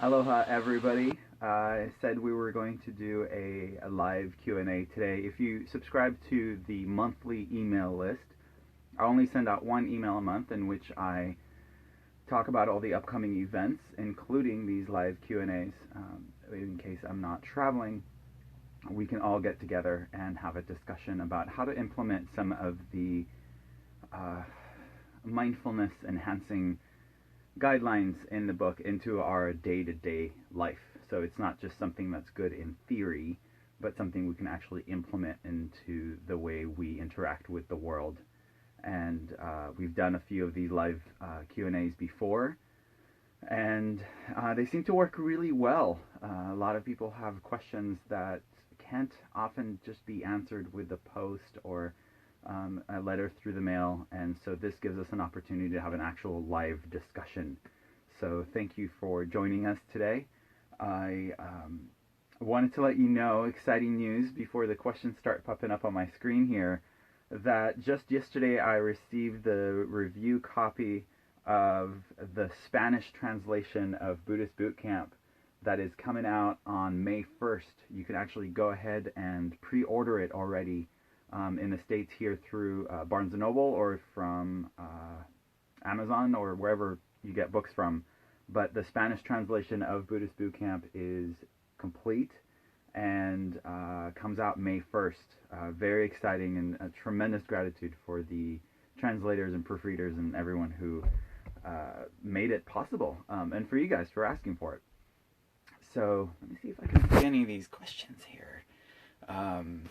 Aloha, everybody. I said we were going to do a live Q&A today. If you subscribe to the monthly email list, I only send out one email a month in which I talk about all the upcoming events, including these live Q&As. In case I'm not traveling, we can all get together and have a discussion about how to implement some of the mindfulness-enhancing guidelines in the book into our day-to-day life. So it's not just something that's good in theory, but something we can actually implement into the way we interact with the world. And we've done a few of these live Q&As before, and they seem to work really well. A lot of people have questions that can't often just be answered with a post or a letter through the mail, and so this gives us an opportunity to have an actual live discussion. So thank you for joining us today. I wanted to let you know, exciting news before the questions start popping up on my screen here, that just yesterday I received the review copy of the Spanish translation of Buddhist Boot Camp that is coming out on May 1st. You can actually go ahead and pre-order it already in the States here through Barnes & Noble or from Amazon or wherever you get books from. But the Spanish translation of Buddhist Boot Camp is complete and comes out May 1st. Very exciting, and a tremendous gratitude for the translators and proofreaders and everyone who made it possible, and for you guys for asking for it. So let me see if I can see any of these questions here. I'm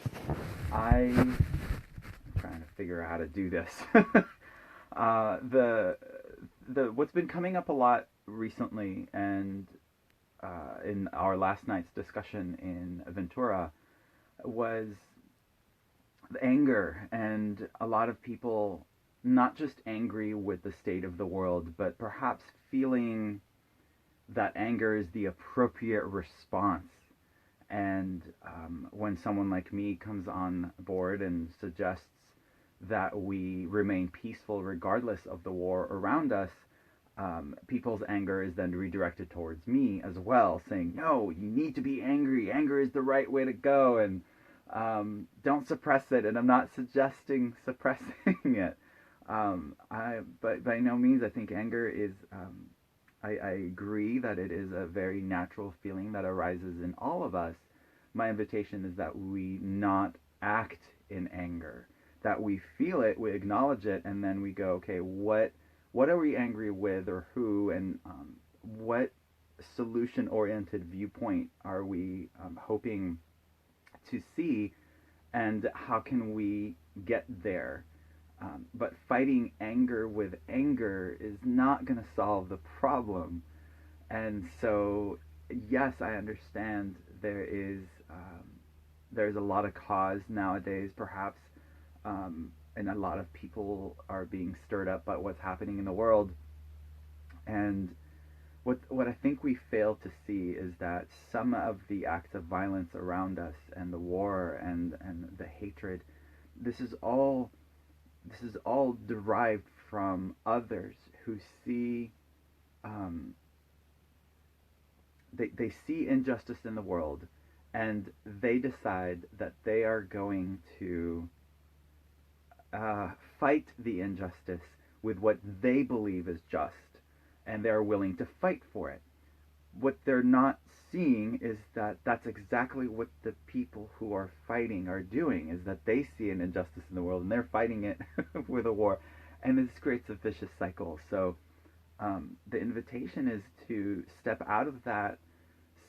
trying to figure out how to do this. What's been coming up a lot recently, and in our last night's discussion in Ventura, was the anger, and a lot of people not just angry with the state of the world, but perhaps feeling that anger is the appropriate response. And when someone like me comes on board and suggests that we remain peaceful regardless of the war around us, people's anger is then redirected towards me as well, saying, no, you need to be angry. Anger is the right way to go, and don't suppress it. And I'm not suggesting suppressing it. But by no means, I think anger is... I agree that it is a very natural feeling that arises in all of us. My invitation is that we not act in anger, that we feel it, we acknowledge it, and then we go, okay, what are we angry with, or who, and what solution-oriented viewpoint are we hoping to see, and how can we get there? But fighting anger with anger is not going to solve the problem. And so, yes, I understand there's a lot of cause nowadays, perhaps, and a lot of people are being stirred up by what's happening in the world. And what I think we fail to see is that some of the acts of violence around us, and the war, and the hatred, this is all derived from others who see, they see injustice in the world, and they decide that they are going to fight the injustice with what they believe is just, and they're willing to fight for it. What they're not seeing is that that's exactly what the people who are fighting are doing, is that they see an injustice in the world and they're fighting it with a war, and this creates a vicious cycle. So the invitation is to step out of that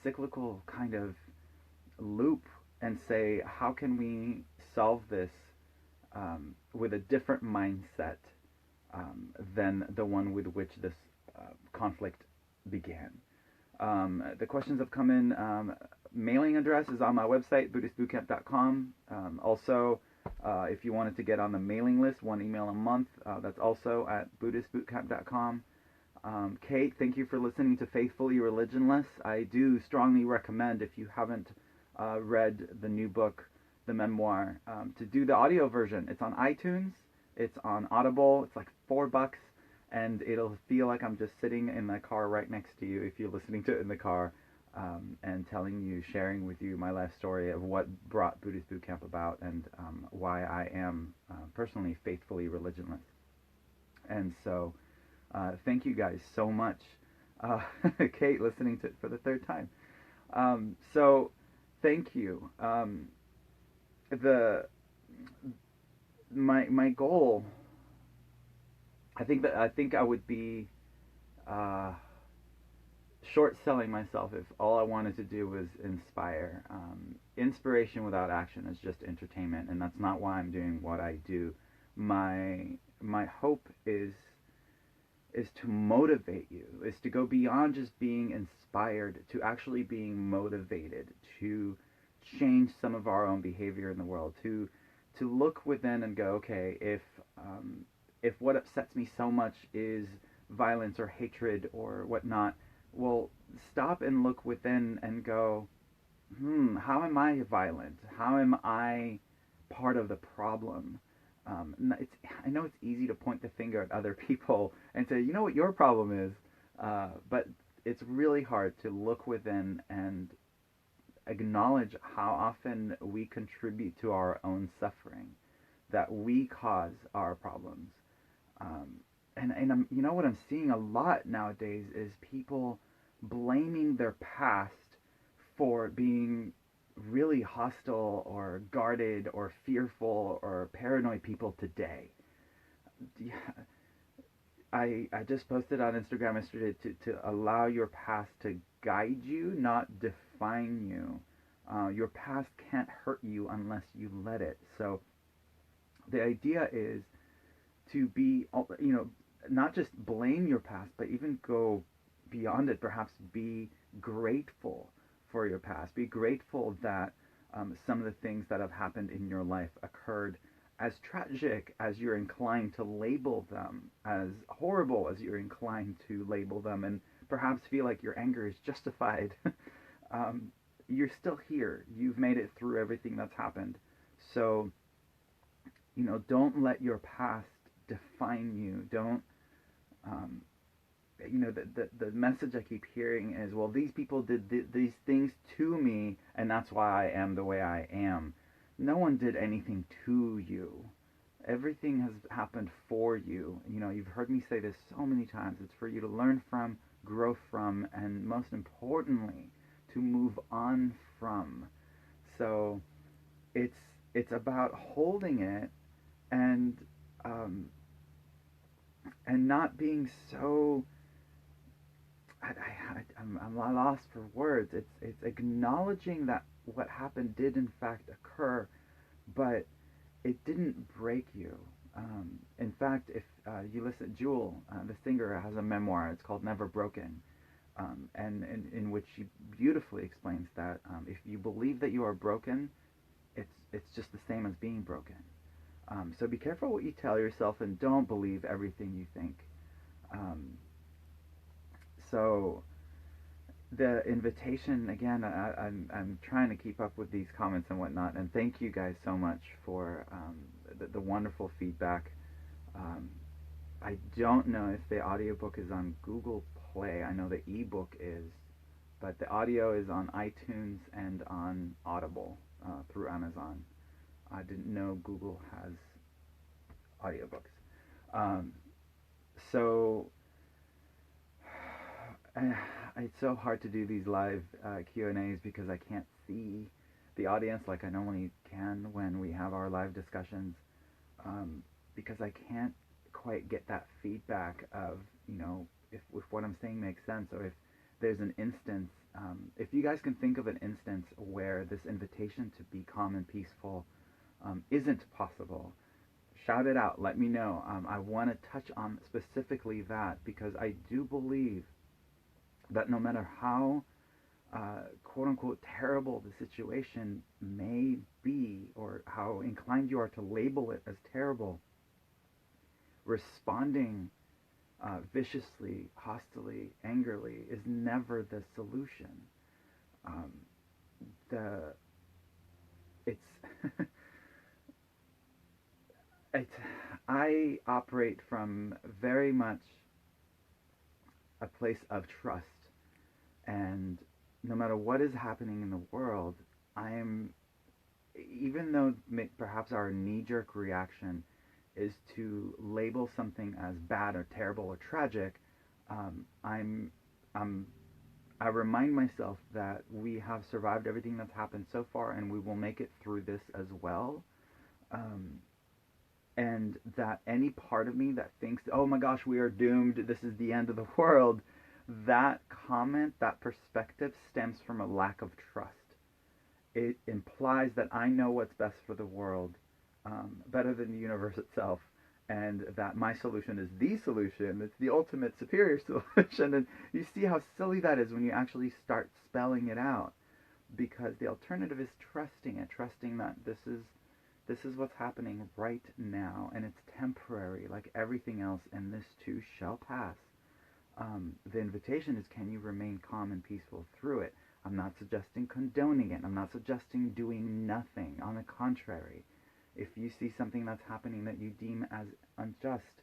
cyclical kind of loop and say, how can we solve this with a different mindset than the one with which this conflict began. The questions have come in. Mailing address is on my website, buddhistbootcamp.com. Also, if you wanted to get on the mailing list, one email a month, that's also at buddhistbootcamp.com. Kate, thank you for listening to Faithfully Religionless. I do strongly recommend, if you haven't read the new book, the memoir, to do the audio version. It's on iTunes, it's on Audible, it's like $4, and it'll feel like I'm just sitting in my car right next to you if you're listening to it in the car, and telling you, sharing with you my life story of what brought Buddhist Boot Camp about, and why I am personally faithfully religionless. And so, thank you guys so much. Kate, listening to it for the third time. So, thank you. The my goal. I think I would be short selling myself if all I wanted to do was inspire. Inspiration without action is just entertainment, and that's not why I'm doing what I do. My hope is to motivate you, is to go beyond just being inspired to actually being motivated to change some of our own behavior in the world, to look within and go, okay, if what upsets me so much is violence or hatred or whatnot, well, stop and look within and go, how am I violent? How am I part of the problem? I know it's easy to point the finger at other people and say, you know what your problem is, but it's really hard to look within and acknowledge how often we contribute to our own suffering, that we cause our problems. You know what I'm seeing a lot nowadays is people blaming their past for being really hostile or guarded or fearful or paranoid people today. I just posted on Instagram yesterday to allow your past to guide you, not define you. Your past can't hurt you unless you let it. So the idea is to be, not just blame your past, but even go beyond it. Perhaps be grateful for your past. Be grateful that some of the things that have happened in your life occurred, as tragic as you're inclined to label them, as horrible as you're inclined to label them, and perhaps feel like your anger is justified. You're still here. You've made it through everything that's happened. So, don't let your past define you. Don't, the message I keep hearing is, well, these people did these things to me, and that's why I am the way I am. No one did anything to you. Everything has happened for you. You've heard me say this so many times. It's for you to learn from, grow from, and most importantly, to move on from. So it's about holding it and not being so. I'm lost for words. It's acknowledging that what happened did in fact occur, but it didn't break you. In fact, if you listen, Jewel, the singer, has a memoir. It's called Never Broken, and in which she beautifully explains that if you believe that you are broken, it's just the same as being broken. So be careful what you tell yourself, and don't believe everything you think. So the invitation, again, I'm trying to keep up with these comments and whatnot, and thank you guys so much for the wonderful feedback. I don't know if the audiobook is on Google Play. I know the ebook is, but the audio is on iTunes and on Audible through Amazon. I didn't know Google has audiobooks. So it's so hard to do these live Q&As because I can't see the audience like I normally can when we have our live discussions, because I can't quite get that feedback of, if what I'm saying makes sense, or if there's an instance, if you guys can think of an instance where this invitation to be calm and peaceful isn't possible, shout it out, let me know. I want to touch on specifically that, because I do believe that no matter how quote-unquote terrible the situation may be, or how inclined you are to label it as terrible, responding viciously, hostilely, angrily is never the solution. I operate from very much a place of trust. And no matter what is happening in the world, even though perhaps our knee-jerk reaction is to label something as bad or terrible or tragic, um, I'm, I'm, I remind myself that we have survived everything that's happened so far, and we will make it through this as well. Um, and that any part of me that thinks, oh my gosh, we are doomed, this is the end of the world, that comment, that perspective stems from a lack of trust. It implies that I know what's best for the world, better than the universe itself, and that my solution is the solution. It's the ultimate superior solution. And you see how silly that is when you actually start spelling it out, because the alternative is trusting it, trusting that this is what's happening right now, and it's temporary, like everything else, and this too shall pass. The invitation is, can you remain calm and peaceful through it? I'm not suggesting condoning it. I'm not suggesting doing nothing. On the contrary, if you see something that's happening that you deem as unjust,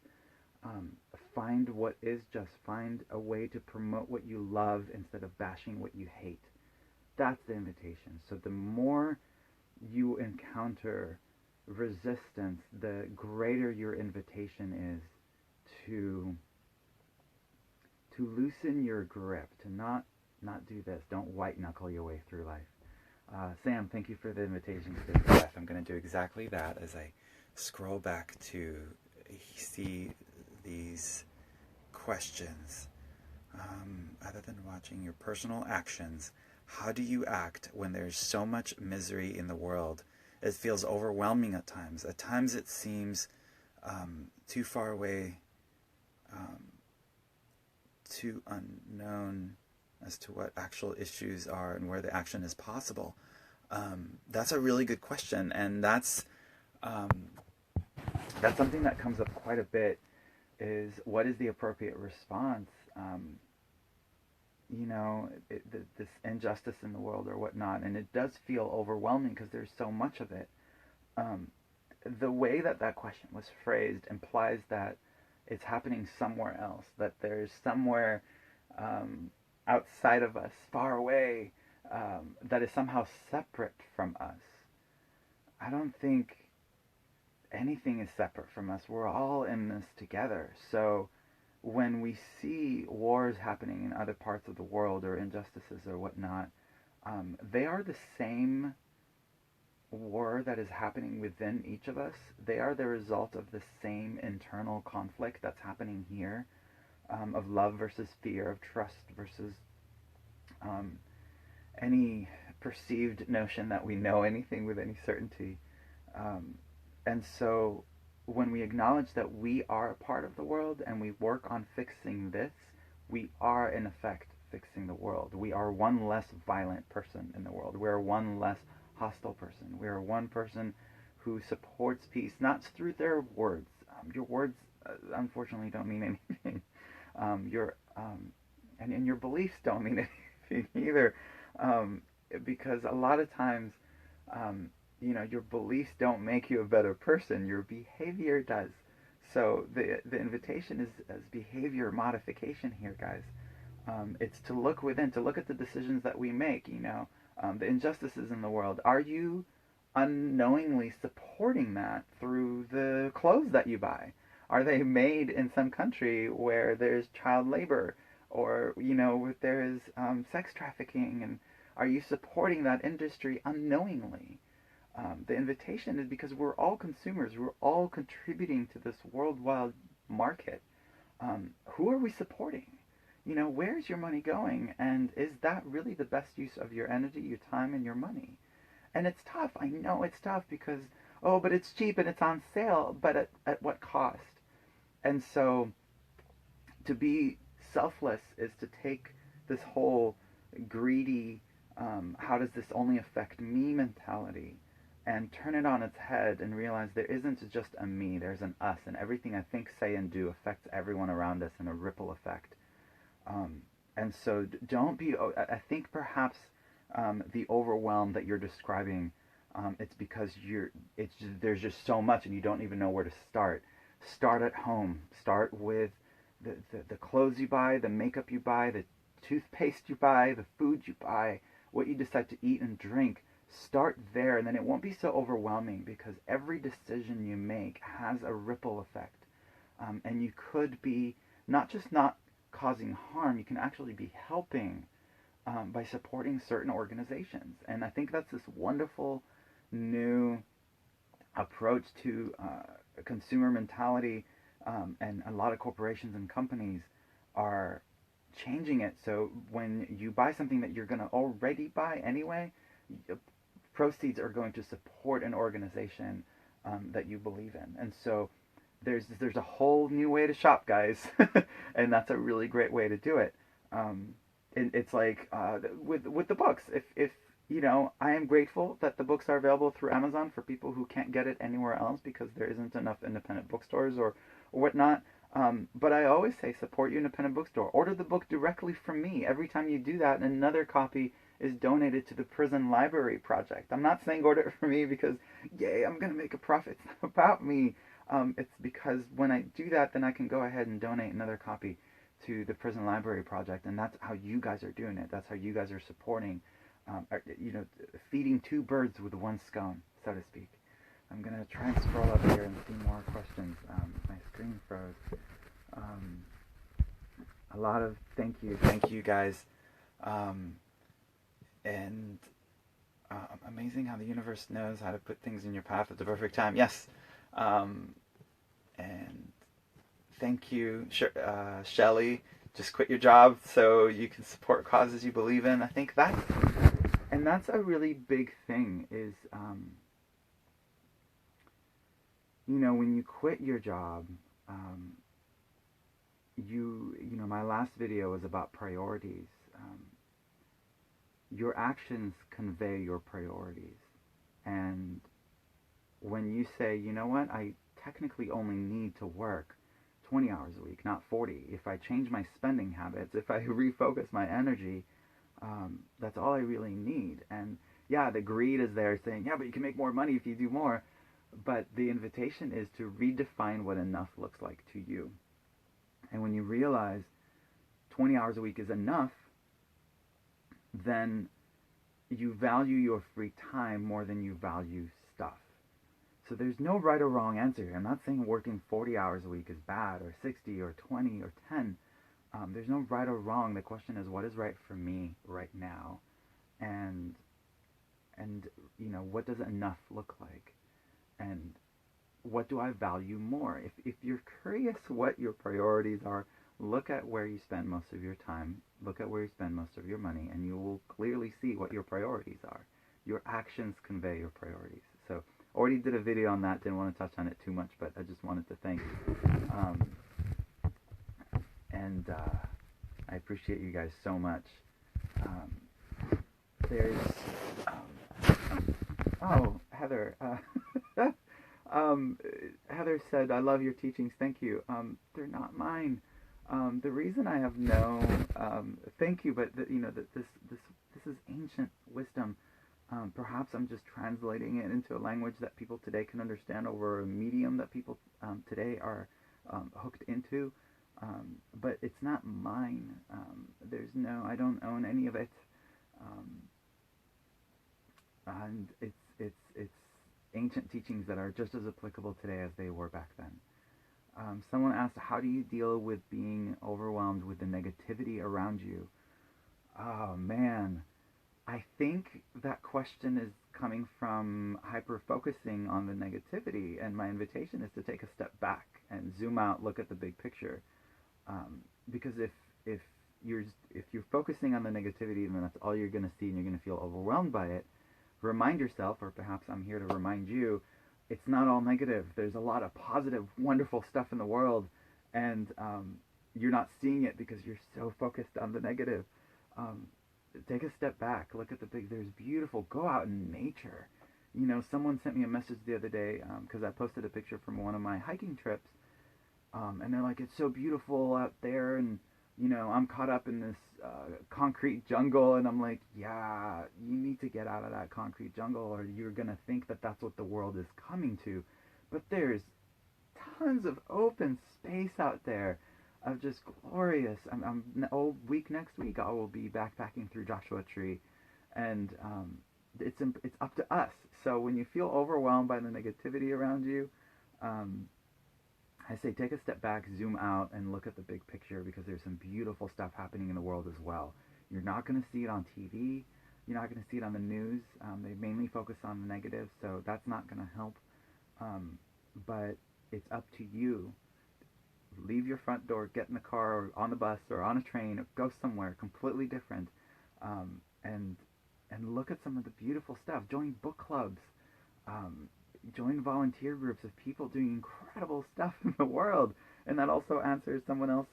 find what is just. Find a way to promote what you love instead of bashing what you hate. That's the invitation. So the more you encounter resistance, the greater your invitation is to loosen your grip, to not do this. Don't white knuckle your way through life. Sam, thank you for the invitation to this breath. I'm going to do exactly that as I scroll back to see these questions. Other than watching your personal actions, how do you act when there's so much misery in the world? It feels overwhelming at times. At times it seems too far away, too unknown as to what actual issues are and where the action is possible. That's a really good question, and that's something that comes up quite a bit, is what is the appropriate response? This injustice in the world or whatnot, and it does feel overwhelming because there's so much of it. The way that question was phrased implies that it's happening somewhere else, that there's somewhere outside of us, far away, that is somehow separate from us. I don't think anything is separate from us. We're all in this together. So when we see wars happening in other parts of the world or injustices or whatnot, they are the same war that is happening within each of us. They are the result of the same internal conflict that's happening here, of love versus fear, of trust versus any perceived notion that we know anything with any certainty. And so when we acknowledge that we are a part of the world and we work on fixing this, we are in effect fixing the world. We are one less violent person in the world. We are one less hostile person. We are one person who supports peace, not through their words. Your words, unfortunately, don't mean anything. And your beliefs don't mean anything either, because a lot of times, your beliefs don't make you a better person. Your behavior does. So the invitation is behavior modification here, guys. It's to look within, to look at the decisions that we make. The injustices in the world. Are you unknowingly supporting that through the clothes that you buy? Are they made in some country where there's child labor, or where there's sex trafficking, and are you supporting that industry unknowingly? The invitation is because we're all consumers. We're all contributing to this worldwide market. Who are we supporting? Where's your money going? And is that really the best use of your energy, your time, and your money? And it's tough. I know it's tough because, but it's cheap and it's on sale. But at what cost? And so to be selfless is to take this whole greedy, how does this only affect me mentality, and turn it on its head and realize there isn't just a me, there's an us, and everything I think, say, and do affects everyone around us in a ripple effect. And so don't be, I think perhaps the overwhelm that you're describing, it's because there's just so much and you don't even know where to start. Start at home. Start with the clothes you buy, the makeup you buy, the toothpaste you buy, the food you buy, what you decide to eat and drink. Start there, and then it won't be so overwhelming, because every decision you make has a ripple effect. And you could be not just not causing harm, you can actually be helping by supporting certain organizations. And I think that's this wonderful new approach to consumer mentality, and a lot of corporations and companies are changing it. So when you buy something that you're going to already buy anyway, proceeds are going to support an organization that you believe in. And so there's a whole new way to shop, guys, and that's a really great way to do it. It's like with the books. If you know, I am grateful that the books are available through Amazon for people who can't get it anywhere else because there isn't enough independent bookstores or whatnot. But I always say support your independent bookstore. Order the book directly from me. Every time you do that, another copy is donated to the Prison Library Project. I'm not saying order it from me because, yay, I'm going to make a profit. It's not about me. It's because when I do that, then I can go ahead and donate another copy to the Prison Library Project, and that's how you guys are doing it. That's how you guys are supporting, feeding two birds with one stone, so to speak. I'm going to try and scroll up here and see more questions. My screen froze. A lot of thank you guys. And amazing how the universe knows how to put things in your path at the perfect time. Yes. And thank you, Shelley. Just quit your job so you can support causes you believe in. I think that's a really big thing is, when you quit your job, my last video was about priorities. Your actions convey your priorities. And when you say, you know what, I technically only need to work 20 hours a week, not 40. If I change my spending habits, if I refocus my energy, that's all I really need. And yeah, the greed is there saying, yeah, but you can make more money if you do more. But the invitation is to redefine what enough looks like to you. And when you realize 20 hours a week is enough, then you value your free time more than you value stuff. So there's no right or wrong answer here. I'm not saying working 40 hours a week is bad, or 60, or 20, or 10. There's no right or wrong. The question is, what is right for me right now? And what does enough look like? And what do I value more? If you're curious what your priorities are, look at where you spend most of your time, look at where you spend most of your money, and you will clearly see what your priorities are. Your actions convey your priorities. So, already did a video on that, didn't want to touch on it too much, but I just wanted to thank you. I appreciate you guys so much. Heather. Heather said, I love your teachings, thank you. They're not mine. The reason I have thank you, but this is ancient wisdom. Perhaps I'm just translating it into a language that people today can understand over a medium that people today are hooked into. But it's not mine. I don't own any of it. And it's ancient teachings that are just as applicable today as they were back then. Someone asked, how do you deal with being overwhelmed with the negativity around you? Oh, man. I think that question is coming from hyper-focusing on the negativity, and my invitation is to take a step back and zoom out, look at the big picture. Because if you're focusing on the negativity, then that's all you're going to see, and you're going to feel overwhelmed by it. Remind yourself, or perhaps I'm here to remind you, it's not all negative. There's a lot of positive, wonderful stuff in the world, and you're not seeing it because you're so focused on the negative. Take a step back, look at the big, there's beautiful, go out in nature. Someone sent me a message the other day, because I posted a picture from one of my hiking trips, and they're like, it's so beautiful out there, and I'm caught up in this concrete jungle, and I'm like, yeah, you need to get out of that concrete jungle, or you're gonna think that that's what the world is coming to. But there's tons of open space out there. of just glorious. Oh, week next week I will be backpacking through Joshua Tree, and it's up to us. So when you feel overwhelmed by the negativity around you, um, I say take a step back, zoom out, and look at the big picture, because there's some beautiful stuff happening in the world as well. You're not going to see it on TV. You're not going to see it on the news. They mainly focus on the negative, so that's not going to help. But it's up to you. Leave your front door, get in the car or on the bus or on a train, or go somewhere completely different, and look at some of the beautiful stuff. Join book clubs. Um, Join volunteer groups of people doing incredible stuff in the world. And that also answers someone else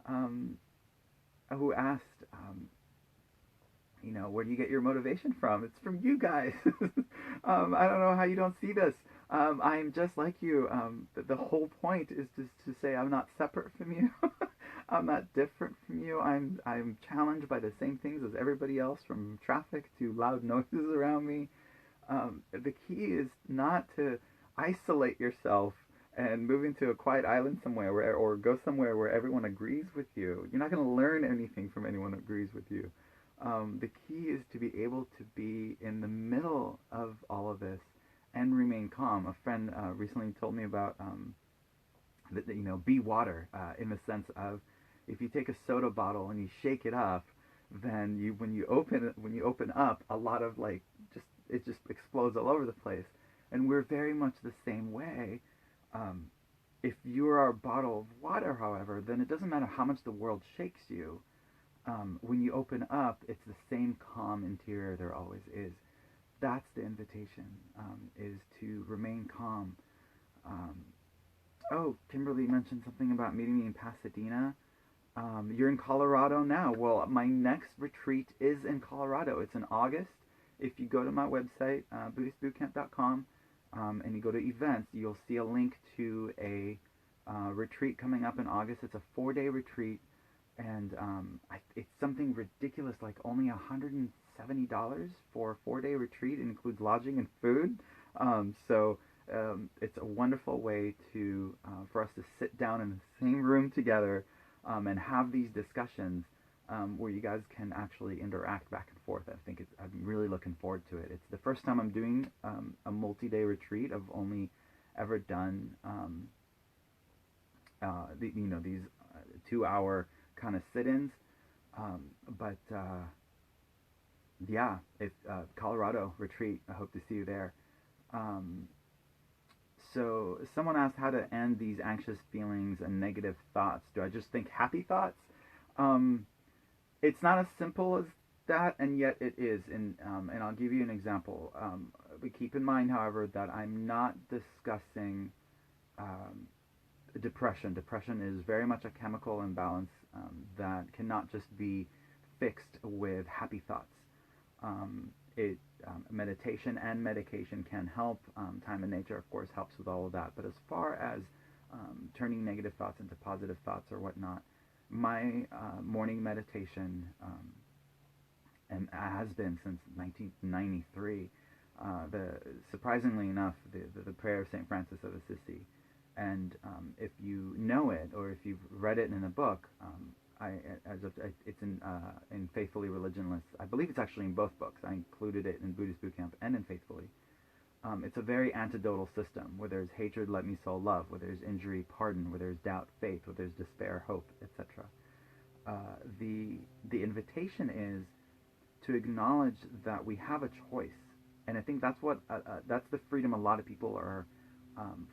um, who asked, where do you get your motivation from? It's from you guys. I don't know how you don't see this. I'm just like you. The whole point is just to say I'm not separate from you. I'm not different from you. I'm challenged by the same things as everybody else, from traffic to loud noises around me. The key is not to isolate yourself and move into a quiet island somewhere, or go somewhere where everyone agrees with you. You're not going to learn anything from anyone who agrees with you. The key is to be able to be in the middle of all of this and remain calm. A friend recently told me about be water, in the sense of, if you take a soda bottle and you shake it up, then when you open up, a lot of it just explodes all over the place. And we're very much the same way. If you are a bottle of water, however, then it doesn't matter how much the world shakes you. When you open up, it's the same calm interior there always is. That's the invitation, is to remain calm. Kimberly mentioned something about meeting me in Pasadena. You're in Colorado now. Well, my next retreat is in Colorado. It's in August. If you go to my website, buddhistbootcamp.com, and you go to events, you'll see a link to a retreat coming up in August. It's a 4-day retreat, and it's something ridiculous, like only $170 for a 4-day retreat. It includes lodging and food. It's a wonderful way for us to sit down in the same room together, and have these discussions, where you guys can actually interact back and forth. I'm really looking forward to it. It's the first time I'm doing a multi-day retreat. I've only ever done these 2-hour kind of sit-ins, but Colorado retreat. I hope to see you there. So someone asked how to end these anxious feelings and negative thoughts. Do I just think happy thoughts? It's not as simple as that, and yet it is. And I'll give you an example. But keep in mind, however, that I'm not discussing depression. Depression is very much a chemical imbalance that cannot just be fixed with happy thoughts. Meditation and medication can help. Time and nature, of course, helps with all of that. But as far as turning negative thoughts into positive thoughts or whatnot, my morning meditation, and has been since 1993, surprisingly enough, the prayer of St. Francis of Assisi. And if you know it, or if you've read it in a book, it's in Faithfully Religionless. I believe it's actually in both books. I included it in Buddhist Bootcamp and in Faithfully. It's a very antidotal system. Where there's hatred, let me sow love. Where there's injury, pardon. Where there's doubt, faith. Where there's despair, hope, etc. The invitation is to acknowledge that we have a choice, and I think that's that's the freedom a lot of people are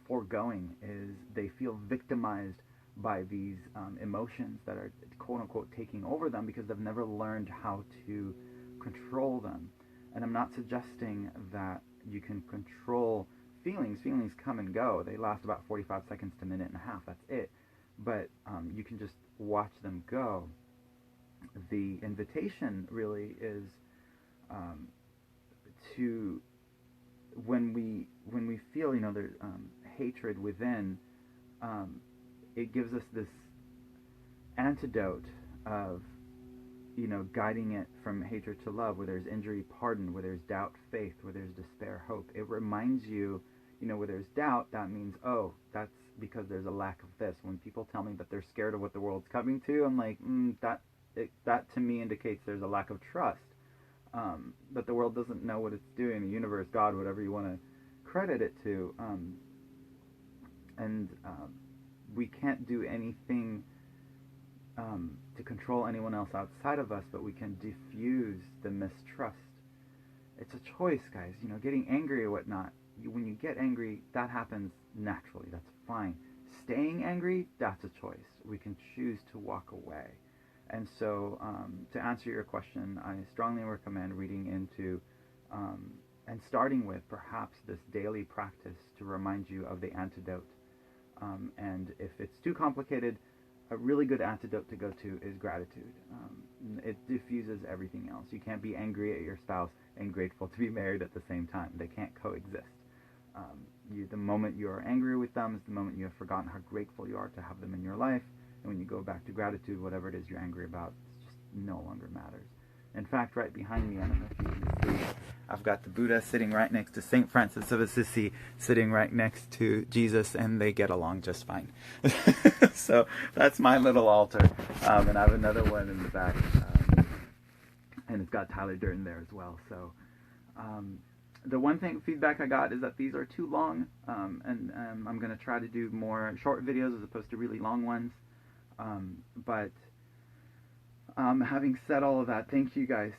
foregoing. Is they feel victimized by these emotions that are quote unquote taking over them, because they've never learned how to control them. And I'm not suggesting that you can control feelings. Feelings come and go. They last about 45 seconds to a minute and a half. That's it. But you can just watch them go. The invitation really is to, when we feel there's hatred within, it gives us this antidote of guiding it from hatred to love. Where there's injury, pardon. Where there's doubt, faith. Where there's despair, hope. It reminds you, where there's doubt, that means, oh, because there's a lack of this. When people tell me that they're scared of what the world's coming to, I'm like, that to me indicates there's a lack of trust. That the world doesn't know what it's doing, the universe, God, whatever you want to credit it to. We can't do anything to control anyone else outside of us, but we can diffuse the mistrust. It's a choice, guys. Getting angry or whatnot. When you get angry, that happens naturally. That's fine. Staying angry, that's a choice. We can choose to walk away. And so, to answer your question, I strongly recommend reading into and starting with perhaps this daily practice to remind you of the antidote. And if it's too complicated, a really good antidote to go to is gratitude. It diffuses everything else. You can't be angry at your spouse and grateful to be married at the same time. They can't coexist. The moment you are angry with them is the moment you have forgotten how grateful you are to have them in your life. And when you go back to gratitude, whatever it is you're angry about, it just no longer matters. In fact, right behind me, I don't know if you can see, I've got the Buddha sitting right next to St. Francis of Assisi, sitting right next to Jesus, and they get along just fine. So that's my little altar. And I have another one in the back, and it's got Tyler Durden there as well. So the one feedback I got is that these are too long, and I'm going to try to do more short videos as opposed to really long ones. But having said all of that, thank you guys